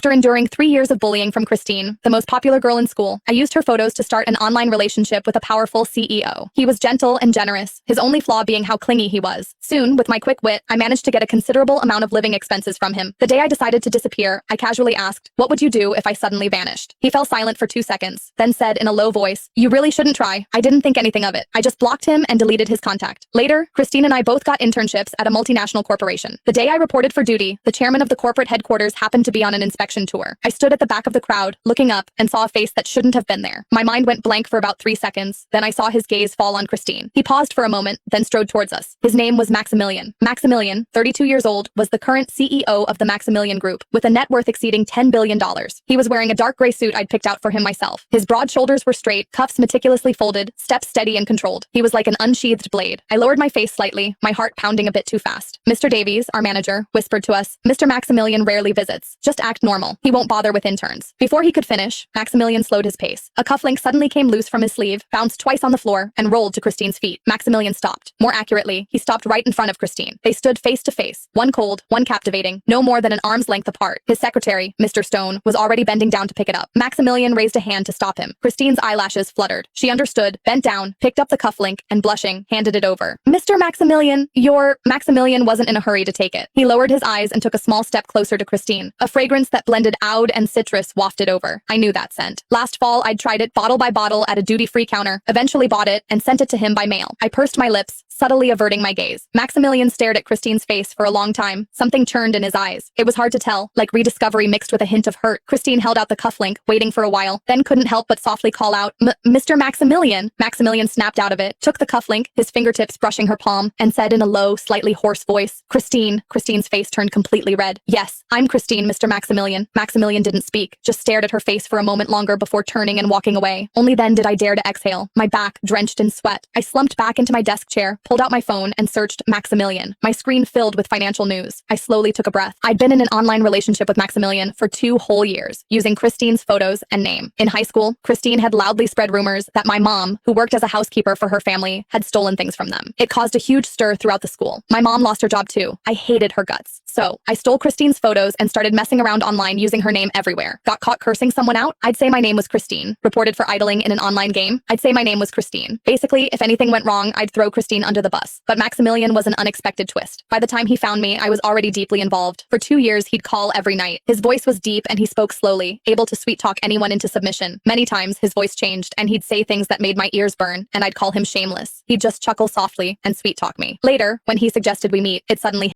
After enduring 3 years of bullying from Christine, the most popular girl in school, I used her photos to start an online relationship with a powerful CEO. He was gentle and generous, his only flaw being how clingy he was. Soon, with my quick wit, I managed to get a considerable amount of living expenses from him. The day I decided to disappear, I casually asked, "What would you do if I suddenly vanished?" He fell silent for 2 seconds, then said in a low voice, "You really shouldn't try." I didn't think anything of it. I just blocked him and deleted his contact. Later, Christine and I both got internships at a multinational corporation. The day I reported for duty, the chairman of the corporate headquarters happened to be on an inspection tour. I stood at the back of the crowd, looking up, and saw a face that shouldn't have been there. My mind went blank for about 3 seconds, then I saw his gaze fall on Christine. He paused for a moment, then strode towards us. His name was Maximilian. Maximilian, 32 years old, was the current CEO of the Maximilian Group, with a net worth exceeding $10 billion. He was wearing a dark gray suit I'd picked out for him myself. His broad shoulders were straight, cuffs meticulously folded, steps steady and controlled. He was like an unsheathed blade. I lowered my face slightly, my heart pounding a bit too fast. Mr. Davies, our manager, whispered to us, "Mr. Maximilian rarely visits. Just act normal. He won't bother with interns." Before he could finish, Maximilian slowed his pace. A cufflink suddenly came loose from his sleeve, bounced twice on the floor, and rolled to Christine's feet. Maximilian stopped. More accurately, he stopped right in front of Christine. They stood face to face, one cold, one captivating, no more than an arm's length apart. His secretary, Mr. Stone, was already bending down to pick it up. Maximilian raised a hand to stop him. Christine's eyelashes fluttered. She understood, bent down, picked up the cufflink, and blushing, handed it over. "Mr. Maximilian, Maximilian wasn't in a hurry to take it. He lowered his eyes and took a small step closer to Christine. A fragrance that blended oud and citrus wafted over. I knew that scent. Last fall, I'd tried it bottle by bottle at a duty-free counter, eventually bought it, and sent it to him by mail. I pursed my lips, subtly averting my gaze. Maximilian stared at Christine's face for a long time. Something churned in his eyes. It was hard to tell, like rediscovery mixed with a hint of hurt. Christine held out the cufflink, waiting for a while, then couldn't help but softly call out, "Mr. Maximilian." Maximilian snapped out of it, took the cufflink, his fingertips brushing her palm, and said in a low, slightly hoarse voice, "Christine." Christine's face turned completely red. "Yes, I'm Christine, Mr. Maximilian." Maximilian didn't speak, just stared at her face for a moment longer before turning and walking away. Only then did I dare to exhale, my back drenched in sweat. I slumped back into my desk chair, pulled out my phone, and searched Maximilian. My screen filled with financial news. I slowly took a breath. I'd been in an online relationship with Maximilian for 2 whole years, using Christine's photos and name. In high school, Christine had loudly spread rumors that my mom, who worked as a housekeeper for her family, had stolen things from them. It caused a huge stir throughout the school. My mom lost her job too. I hated her guts. So, I stole Christine's photos and started messing around online using her name everywhere. Got caught cursing someone out? I'd say my name was Christine. Reported for idling in an online game? I'd say my name was Christine. Basically, if anything went wrong, I'd throw Christine under the bus. But Maximilian was an unexpected twist. By the time he found me, I was already deeply involved. For 2 years, he'd call every night. His voice was deep and he spoke slowly, able to sweet-talk anyone into submission. Many times, his voice changed and he'd say things that made my ears burn, and I'd call him shameless. He'd just chuckle softly and sweet-talk me. Later, when he suggested we meet, it suddenly